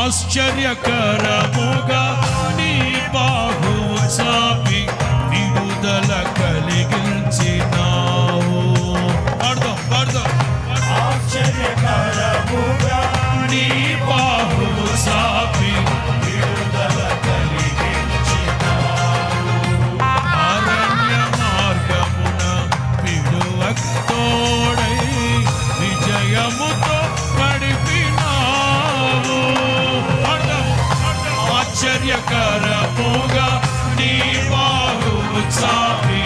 ఆశ్చర్యకరముగా నీ బాహువు చాపి విడుదల కలిగించినావు. ఆశ్చర్యకరముగా నీ బాహువు చాపి విడుదల కలిగించినావు. అరణ్య మార్గమున విడువక తోడై విజయముతో నడిపినావు. ఆశ్చర్యకరముగా నీ బాహువు చాపి